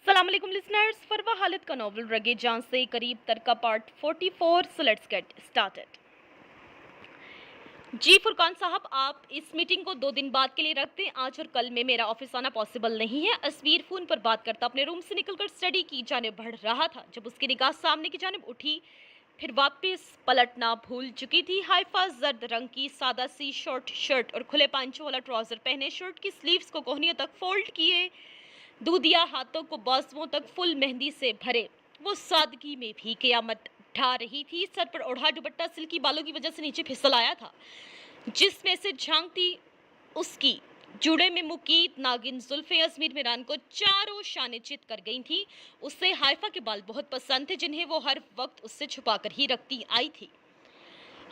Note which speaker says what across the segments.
Speaker 1: सलाम अलैकुम लिसनर्स। फरवा हालिद का नॉवल रगे जान से करीब तर का part 44। So let's get started. जी फुरकान साहब, आप इस मीटिंग को 2 दिन बाद के लिए रख दें। आज और कल में मेरा ऑफिस आना पॉसिबल नहीं है। असवीर फोन पर बात करता अपने रूम से निकलकर स्टडी की जानिब बढ़ रहा था जब उसकी निगाह सामने की जानिब उठी, फिर वापस पलटना भूल चुकी थी। हाइफा जर्द रंग की सादा सी शॉर्ट शर्ट और खुले पांचों वाला ट्राउजर पहने, शर्ट की स्लीव्स को कोहनियों तक फोल्ड किए, दूधिया हाथों को बाजुओं तक फुल मेहंदी से भरे, वो सादगी में भी कयामत ढा रही थी। सर पर ओढ़ा दुपट्टा सिल्की बालों की वजह से नीचे फिसल आया था, जिसमें से झांकती उसकी जुड़े में मुकीत नागिन जुल्फे अजमीर मीरान को चारों शाने चित कर गई थी। उससे हाइफा के बाल बहुत पसंद थे, जिन्हें वो हर वक्त उससे छुपाकर ही रखती आई थी।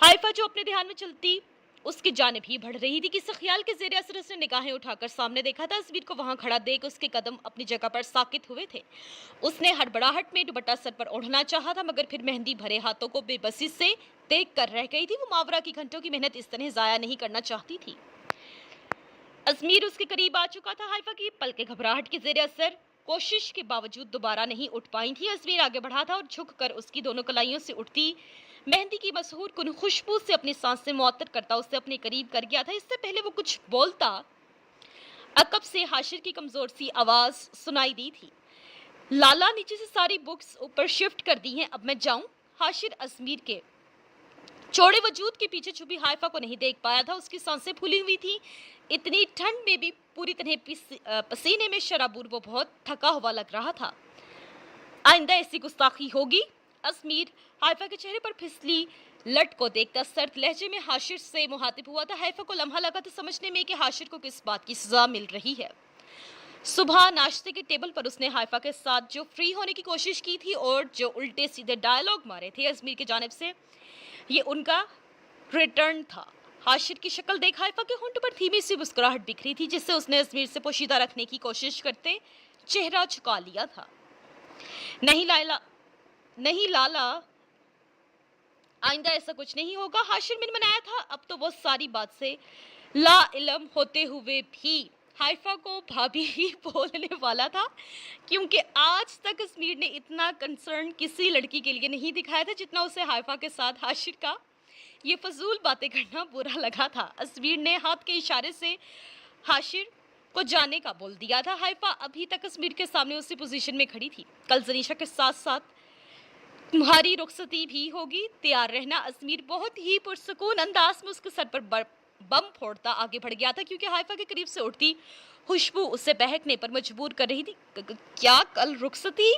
Speaker 1: हाइफा जो अपने ध्यान में चलती उसकी जानिब ही बढ़ रही थी कि इस ख्याल के जेर असर उसने निगाहें उठाकर सामने देखा था। तस्वीर को वहां खड़ा देख उसके कदम अपनी जगह पर साकित हुए थे। उसने हड़बड़ाहट में दुपट्टा सर पर ओढ़ना चाहा था, मगर फिर मेहंदी भरे हाथों को बेबसी से देख कर रह गई थी। वो मावरा की घंटों की मेहनत इस तरह जाया नहीं करना चाहती थी। अजमीर उसके करीब आ चुका था। हाइफा की पल के घबराहट के जेर असर कोशिश के बावजूद दोबारा नहीं उठ पाई थी। अजमीर आगे बढ़ा था और झुककर उसकी दोनों कलाइयों से उठती मेहंदी की मशहूर कुन खुशबू से अपनी सांसें मुअत्तर करता उससे अपने करीब कर गया था। इससे पहले वो कुछ बोलता, अकब से हाशिर की कमजोर सी आवाज सुनाई दी थी। लाला, नीचे से सारी बुक्स ऊपर शिफ्ट कर दी हैं, अब मैं जाऊं? हाशिर अजमीर के चौड़े वजूद के पीछे छुपी हाइफा को नहीं देख पाया था। उसकी सांसें फूली हुई थी। इतनी ठंड में भी पूरी तरह पसीने में शराबूर वो बहुत थका हुआ लग रहा था। आइंदा ऐसी गुस्ताखी होगी? अजमीर हाइफा के चेहरे पर फिसली लट को देखता सर्द लहजे में हाशिर से मुहातिब हुआ था। हाइफा को लम्हा लगा था समझने में कि हाशिर को किस बात की सजा मिल रही है। सुबह नाश्ते के टेबल पर उसने हाइफा के साथ जो फ्री होने की कोशिश की थी और जो उल्टे सीधे डायलॉग मारे थे अजमीर की जानिब से, ये उनका रिटर्न था। हाशिर की शक्ल देख हाइफा के होंठ पर धीमी सी मुस्कुराहट बिखरी थी, जिससे उसने अजमीर से पोशीदा रखने की कोशिश करते चेहरा झुका लिया था। नहीं लाला, नहीं लाला, आइंदा ऐसा कुछ नहीं होगा। हाशिर ने मनाया था। अब तो वो सारी बात से ला इल्म होते हुए भी हाइफा को भाभी ही बोलने वाला था, क्योंकि आज तक अजमीर ने इतना कंसर्न किसी लड़की के लिए नहीं दिखाया था जितना उसे हाइफा के साथ हाशिर का ये फजूल बातें करना बुरा लगा था। अजमीर ने हाथ के इशारे से हाशिर को जाने का बोल दिया था। हाइफा अभी तक अजमीर के सामने उसी पोजीशन में खड़ी थी। कल जनीशा के साथ साथ तुम्हारी रुखसती भी होगी, तैयार रहना। अजमीर बहुत ही पुरसकून अंदाज में उसके सर पर बम फोड़ता आगे बढ़ गया था, क्योंकि हाइफा के करीब से उड़ती खुशबू उसे बहकने पर मजबूर कर रही थी। क्या कल रुखसती?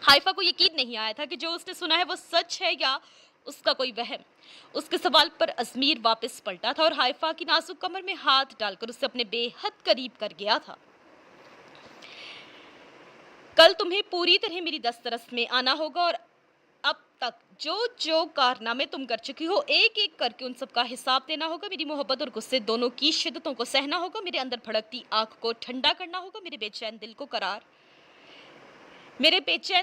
Speaker 1: हाइफा को यकीन नहीं आया था कि जो उसने सुना है वो सच है या उसका कोई वहम। उसके सवाल पर अजमीर वापस पलटा था और हाइफा की नाजुक कमर में हाथ डालकर उसे अपने बेहद करीब कर गया था। कल तुम्हें पूरी तरह मेरी दस्तरस में आना होगा और अब तक जो जो कारनामे तुम कर चुकी हो, एक एक करके उन सब का हिसाब देना होगा। मेरी मोहब्बत और गुस्से दोनों की शिद्दतों को सहना होगा। मेरे अंदर भड़कती आग को ठंडा करना होगा। मेरे बेचैन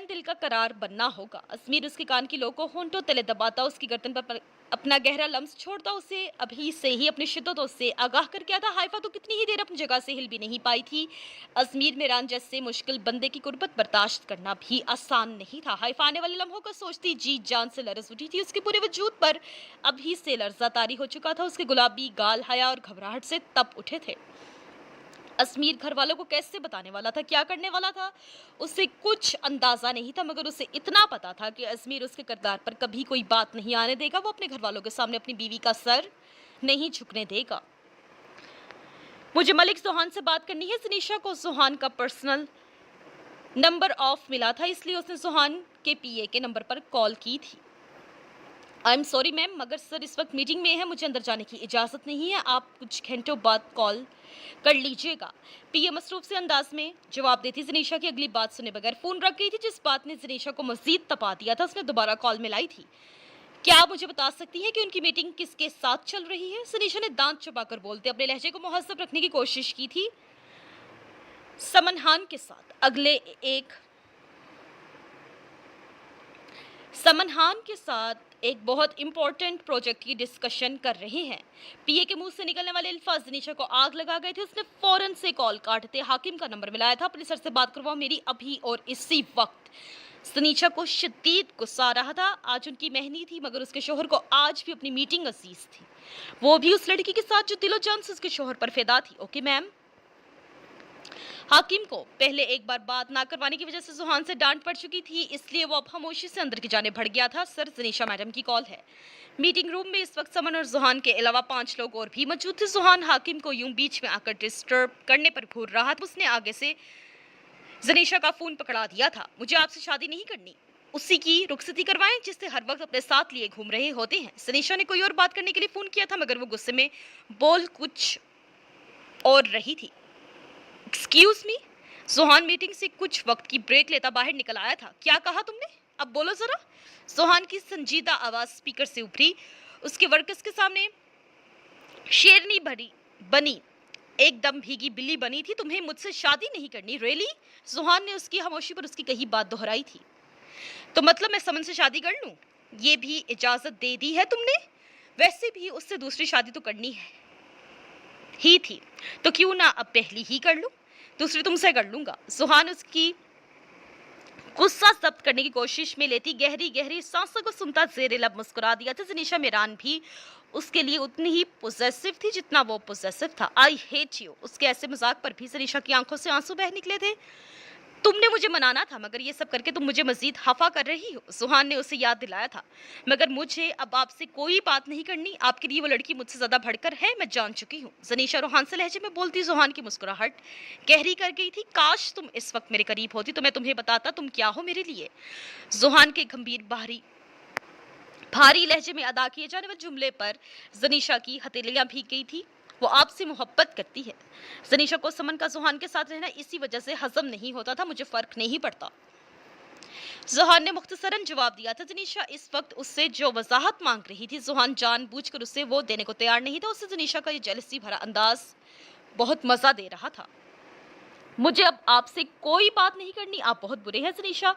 Speaker 1: दिल का करार बनना होगा। अजमीर उसके कान की लो को होंठों तले दबाता उसकी गर्दन पर अपना गहरा लम्स छोड़ता उसे अभी से ही अपनी शिद्दतों से आगाह कर गया था। हाइफा तो कितनी ही देर अपनी जगह से हिल भी नहीं पाई थी। अजमीर मीरान जैसे मुश्किल बंदे की कुर्बत बर्दाश्त करना भी आसान नहीं था। हाइफा आने वाले लम्हों का सोचती जी जान से लरज उठी थी। उसके पूरे वजूद पर अभी से लर्जा तारी हो चुका था। उसके गुलाबी गाल हया और घबराहट से तप उठे थे। अजमीर घर वालों को कैसे बताने वाला था, क्या करने वाला था, उसे कुछ अंदाजा नहीं था, मगर उसे इतना पता था कि अजमीर उसके किरदार पर कभी कोई बात नहीं आने देगा। वो अपने घर वालों के सामने अपनी बीवी का सर नहीं झुकने देगा। मुझे मलिक सुहान से बात करनी है। सनीशा को सुहान का पर्सनल नंबर ऑफ मिला था, इसलिए उसने सुहान के पीए के नंबर पर कॉल की थी। आई एम सॉरी मैम, मगर सर इस वक्त मीटिंग में है, मुझे अंदर जाने की इजाज़त नहीं है। आप कुछ घंटों बाद कॉल कर लीजिएगा। पीए मसरूफ से अंदाज में जवाब देती जनीशा की अगली बात सुने बगैर फ़ोन रख गई थी, जिस बात ने जनीशा को मज़ीद तपा दिया था। उसने दोबारा कॉल मिलाई थी। क्या आप मुझे बता सकती हैं कि उनकी मीटिंग किसके साथ चल रही है? सनीशा ने दांत चबाकर बोलते अपने लहजे को मुहज़्ज़ब रखने की कोशिश की थी। समन खान के साथ। समन के साथ एक बहुत इंपॉर्टेंट प्रोजेक्ट की डिस्कशन कर रहे हैं। पीए के मुंह से निकलने वाले अल्फाज जनीशा को आग लगा गए थे। उसने फौरन से कॉल काटते हाकिम का नंबर मिलाया था। अपने सर से बात करवाओ मेरी अभी और इसी वक्त। सनीशा को शदीद गुस्सा आ रहा था। आज उनकी मेहंदी थी मगर उसके शोहर को आज भी अपनी मीटिंग अजीज थी, वो भी उस लड़की के साथ जो दिलो जान से उसके शोहर पर फिदा थी। Okay ma'am. हाकिम को पहले एक बार बात ना करवाने की वजह से जुहान से डांट पड़ चुकी थी, इसलिए वो अब खामोशी से अंदर की जाने भड़ गया था। सर, जनीशा मैडम की कॉल है। मीटिंग रूम में इस वक्त समन और जुहान के अलावा 5 लोग और भी मौजूद थे। जुहान हाकिम को यूं बीच में आकर डिस्टर्ब करने पर घूर रहा था। उसने आगे से जनीशा का फोन पकड़ा दिया था। मुझे आपसे शादी नहीं करनी, उसी की रुखसती करवाएं जिससे हर वक्त अपने साथ लिए घूम रहे होते हैं। जनीशा ने कोई और बात करने के लिए फोन किया था मगर वो गुस्से में बोल कुछ और रही थी। Excuse me. सोहान मीटिंग से कुछ वक्त की ब्रेक लेता बाहर निकल आया था। क्या कहा तुमने, अब बोलो जरा। सोहान की संजीदा आवाज स्पीकर से उभरी। उसके वर्कर्स के सामने शेरनी बनी एकदम भीगी बिल्ली बनी थी। तुम्हें मुझसे शादी नहीं करनी, रियली? सोहान ने उसकी खामोशी पर उसकी कही बात दोहराई थी। तो मतलब मैं समन से शादी कर लूं, ये भी इजाजत दे दी है तुमने? वैसे भी उससे दूसरी शादी तो करनी है ही थी, तो क्यों ना अब पहली ही कर लूं, दूसरी तुमसे कर लूंगा। सुहान उसकी गुस्सा जब्त करने की कोशिश में लेती गहरी गहरी सांसों को सुनता जेरे लब मुस्कुरा दिया था। जनीशा मेरान भी उसके लिए उतनी ही पोजेसिव थी जितना वो पोजेसिव था। I hate you. उसके ऐसे मजाक पर भी जनीशा की आंखों से आंसू बह निकले थे। तुमने मुझे मनाना था मगर ये सब करके तुम मुझे मजीद खफा कर रही हो, सुहान ने उसे याद दिलाया था। मगर मुझे अब आपसे कोई बात नहीं करनी, आपके लिए वो लड़की मुझसे ज्यादा भड़कर है, मैं जान चुकी हूँ। जनीशा रूहान से लहजे में बोलती सुहान की मुस्कुराहट गहरी कर गई थी। काश तुम इस वक्त मेरे करीब होती तो मैं तुम्हें बताता तुम क्या हो मेरे लिए। जुहान के गंभीर भारी लहजे में अदा किए जाने वाले जुमले पर जनीशा की हथेलियां भीग गई थी। वो आपसे मोहब्बत करती है। जनीशा को समन का जुहान के साथ रहना इसी वजह से हजम नहीं होता था। मुझे फर्क नहीं पड़ता, जुहान ने मुख्तसरन जवाब दिया था। जनीशा इस वक्त उससे जो वजाहत मांग रही थी जुहान जानबूझकर उसे वो देने को तैयार नहीं था। उससे जनीशा का ये जेलसी भरा अंदाज बहुत मजा दे रहा था। मुझे अब आपसे कोई बात नहीं करनी, आप बहुत बुरे हैं। जनीशा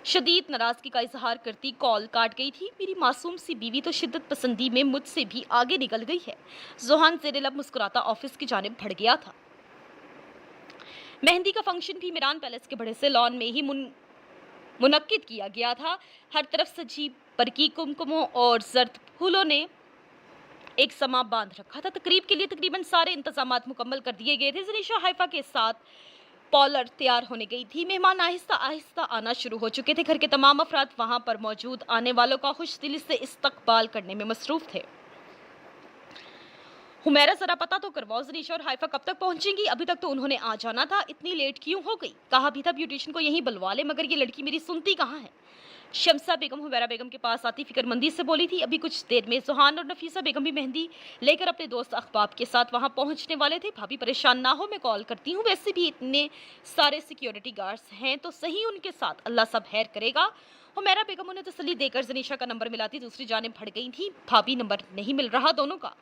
Speaker 1: शदीद नाराजगी का इजहार करती कॉल काट गई थी। मेरी मासूम सी बीवी तो शिद्दत पसंदी में मुझसे भी आगे निकल गई है। जुहान जेरे लब मुस्कुराता ऑफिस की जानिब बढ़ गया था। मेहंदी का फंक्शन भी मीरान पैलेस के बड़े से लॉन में ही मुनक्किद किया गया था। हर तरफ सजी बरकी कुमकुमों और जर्द फूलों ने एक समा बांध रखा था। तकरीब के लिए तकरीबन सारे इंतजामात मुकम्मल कर दिए गए थे। जनीशा हाइफा के साथ पॉलर तैयार होने गई थी। मेहमान आहिस्ता आहिस्ता आना शुरू हो चुके थे। घर के तमाम अफराद वहां पर मौजूद आने वालों का खुश दिली से इस्तकबाल करने में मसरूफ थे। हुमैरा जरा पता तो करवाओ जनीशा और हाइफा कब तक पहुंचेंगी, अभी तक तो उन्होंने आ जाना था, इतनी लेट क्यों हो गई? कहा भी था ब्यूटिशियन को यहीं बुलवा ले मगर ये लड़की मेरी सुनती कहाँ है। शमसा बेगम हुमैरा बेगम के पास आती फिक्रमंदी से बोली थी। अभी कुछ देर में सुहान और नफीसा बेगम भी मेहंदी लेकर अपने दोस्त अखबाब के साथ वहां पहुंचने वाले थे। भाभी परेशान ना हो, मैं कॉल करती हूँ, वैसे भी इतने सारे सिक्योरिटी गार्ड्स हैं तो सही उनके साथ, अल्लाह सब खैर करेगा। हुमैरा बेगम उन्हें तसल्ली देकर जनीशा का नंबर मिलाती दूसरी जानिब भड़ गई थी। भाभी नंबर नहीं मिल रहा दोनों का।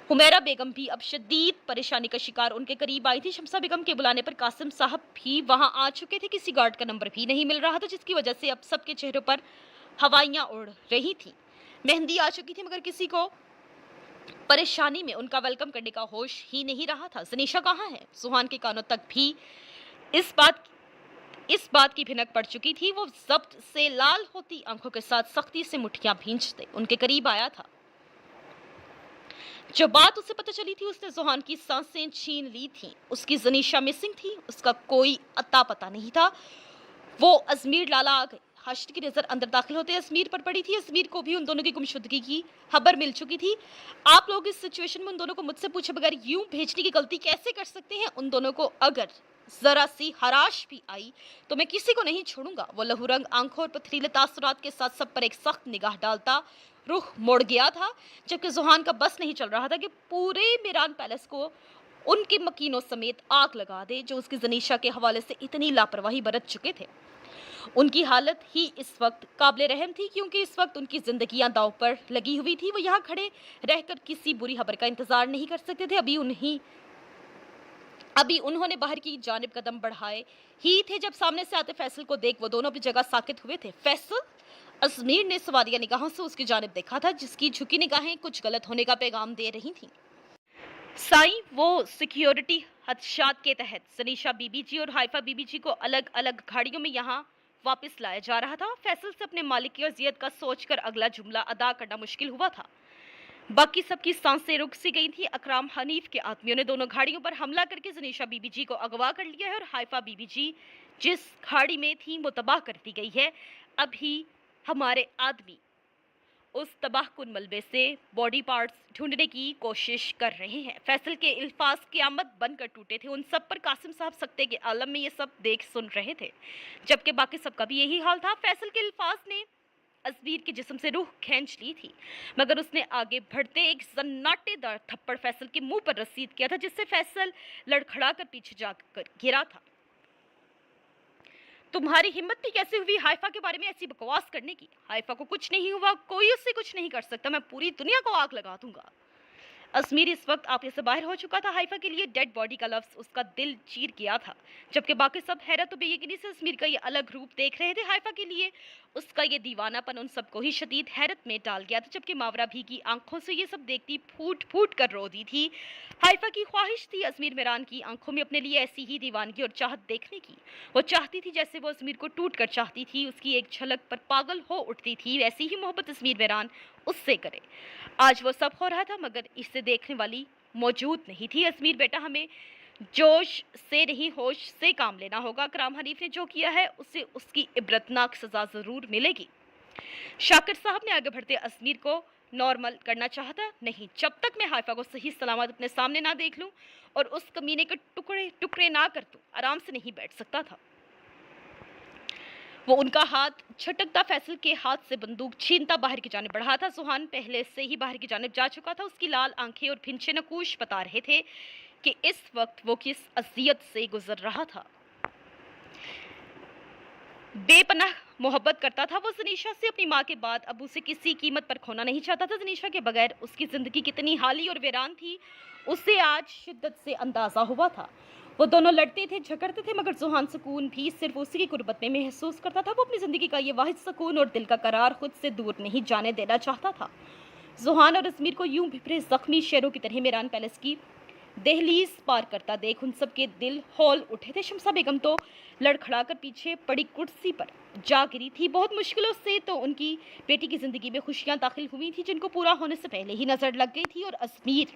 Speaker 1: हुमैरा बेगम भी अब शदीद परेशानी का शिकार उनके करीब आई थी। शमसा बेगम के बुलाने पर कासिम साहब भी वहां आ चुके थे। किसी गार्ड का नंबर भी नहीं मिल रहा था जिसकी वजह से अब सबके चेहरों पर हवाइयां उड़ रही थी। मेहंदी आ चुकी थी मगर किसी को परेशानी में उनका वेलकम करने का होश ही नहीं रहा था। जनीशा कहाँ है? सुहान के कानों तक भी इस बात की भिनक पड़ चुकी थी। वो जब्त से लाल होती आंखों के साथ सख्ती से मुठ्ठियां भींचते उनके करीब आया था। जो बात उसे पता चली थी उसने जुहान की सांसें छीन ली थी। उसकी जनीशा मिसिंग थी, उसका कोई अता पता नहीं था। वो अजमीर लाला आ गए। हाशिद की नजर अंदर दाखिल होते अजमीर पर पड़ी थी। अजमीर को भी उन दोनों की गुमशुदगी की खबर मिल चुकी थी। आप लोग इस सिचुएशन में उन दोनों को मुझसे पूछे बगैर यूं भेजने की गलती कैसे कर सकते हैं? उन दोनों को अगर जरा सी हराश भी आई तो मैं किसी को नहीं छोड़ूंगा। वो लहूरंग आंखों और पथरीले तासुरात के साथ सब पर एक सख्त निगाह डालता रुख मोड़ गया था, जबकि जुहान का बस नहीं चल रहा था कि पूरे मीरान पैलेस को उनके मकीनों समेत आग लगा दे जो उसकी जनीशा के हवाले से इतनी लापरवाही बरत चुके थे। उनकी हालत ही इस वक्त काबिले रहम थी क्योंकि इस वक्त उनकी जिंदगियां दांव पर लगी हुई थी। वो यहाँ खड़े रहकर किसी बुरी खबर का इंतजार नहीं कर सकते थे। अभी उन्होंने बाहर की जानिब कदम बढ़ाए ही थे जब सामने से आते फैसल को देख वो दोनों अपनी जगह साकित हुए थे। फैसल, अजमेर ने सवालिया निगाहों से उसकी जानिब देखा था, जिसकी झुकी निगाहें कुछ गलत होने का पैगाम दे रही थीं। साईं, वो सिक्योरिटी हदशात के तहत सनीशा बीबी जी और हाइफा बीबी जी को अलग अलग गाड़ियों में यहाँ वापस लाया जा रहा था। फैसल से अपने मालिक की अजियत का सोचकर अगला जुमला अदा करना मुश्किल हुआ था। बाकी सबकी सांसें रुक सी गई थी। अकराम हनीफ के आदमियों ने दोनों गाड़ियों पर हमला करके सनीशा बीबी जी को अगवा कर लिया है और हाइफा बीबी जी जिस गाड़ी में थी वो तबाह कर दी गई है। अभी हमारे आदमी उस तबाहकुन मलबे से बॉडी पार्ट्स ढूंढने की कोशिश कर रहे हैं। फैसल के अल्फाज क़यामत बनकर टूटे थे। उन सब पर कासिम साहब सख्ते के आलम में ये सब देख सुन रहे थे, जबकि बाकी सबका भी यही हाल था। फैसल के अल्फाज ने अजमीर के जिस्म से रूह खींच ली थी, मगर उसने आगे बढ़ते एक सन्नाटेदार थप्पड़ फैसल के मुंह पर रसीद किया था, जिससे फैसल लड़खड़ाकर पीछे जाकर गिरा था। तुम्हारी हिम्मत भी कैसे हुई हाइफा के बारे में ऐसी बकवास करने की? हाइफा को कुछ नहीं हुआ, कोई उससे कुछ नहीं कर सकता। मैं पूरी दुनिया को आग लगा दूंगा। अजमीर इस वक्त आंखें से बाहर हो चुका था। हाइफा के लिए डेड बॉडी का लफ्ज उसका दिल चीर गया था, जबकि बाकी सब हैरत और बेयकीनी से अजमीर का ये अलग रूप देख रहे थे। हाइफा के लिए उसका ये दीवानापन उन सबको ही शदीद हैरत में डाल गया था, जबकि मावरा भीगी आंखों से ये सब देखती फूट फूट कर रो दी थी। हाइफा की ख्वाहिश थी अजमीर मिरान की आंखों में अपने लिए ऐसी ही दीवानगी और चाहत देखने की। वो चाहती थी जैसे वो अजमीर को टूट कर चाहती थी, उसकी एक झलक पर पागल हो उठती थी, वैसी ही मोहब्बत अजमीर मिरान उससे करे। आज वो सब हो रहा था, मगर इसे देखने वाली मौजूद नहीं थी। अजमीर बेटा, हमें जोश से नहीं होश से काम लेना होगा। अकराम हनीफ ने जो किया है उसे उसकी इबरतनाक सजा जरूर मिलेगी। शाकिर साहब ने आगे बढ़ते अजमीर को नॉर्मल करना चाहता नहीं। जब तक मैं हाइफा को सही सलामत अपने सामने ना देख लूं और उस कमीने के टुकड़े टुकड़े ना कर दूं, आराम से नहीं बैठ सकता था। वो उनका हाथ झटकता फैसल के हाथ से बंदूक छीनता बाहर की जानिब बढ़ा था। सुहान पहले से ही बाहर की जानिब जा चुका था। उसकी लाल आंखें और भिंचे नकूश बता रहे थे कि इस वक्त वो किस अजियत से गुजर रहा था। बेपनाह मोहब्बत करता था वो जनीशा से। अपनी माँ के बाद अब उसे किसी कीमत पर खोना नहीं चाहता था। जनीशा के बगैर उसकी जिंदगी कितनी हाली और वीरान थी, उसे आज शिद्दत से अंदाजा हुआ था। वो दोनों लड़ते थे, झगड़ते थे, मगर जुहान सुकून भी सिर्फ उसी की कुर्बत में महसूस करता था। वो अपनी जिंदगी का ये वाहिद सुकून और दिल का करार खुद से दूर नहीं जाने देना चाहता था। जुहान और अजमीर को यूं भिपरे जख्मी शेरों की तरह मीरान पैलेस की दहलीज पार करता देख उन सबके दिल हौल उठे थे। शमसा बेगम तो लड़खड़ाकर पीछे पड़ी कुर्सी पर जा गिरी थी। बहुत मुश्किलों से तो उनकी बेटी की जिंदगी में खुशियां दाखिल हुई थी, जिनको पूरा होने से पहले ही नजर लग गई थी। और अजमीर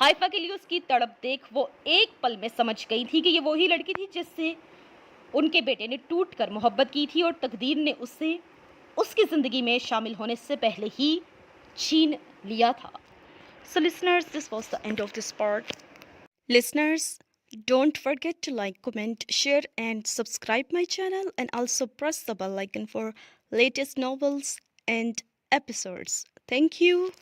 Speaker 1: हाइफा के लिए उसकी तड़प देख वो एक पल में समझ गई थी कि ये वही लड़की थी जिससे उनके बेटे ने टूट कर मोहब्बत की थी और तकदीर ने उससे उसकी जिंदगी में शामिल होने से पहले ही छीन लिया था। So listeners, this was the end of this part. Listeners, don't forget to like, comment, share and subscribe my channel, and also press the bell icon for latest novels and episodes. Thank you.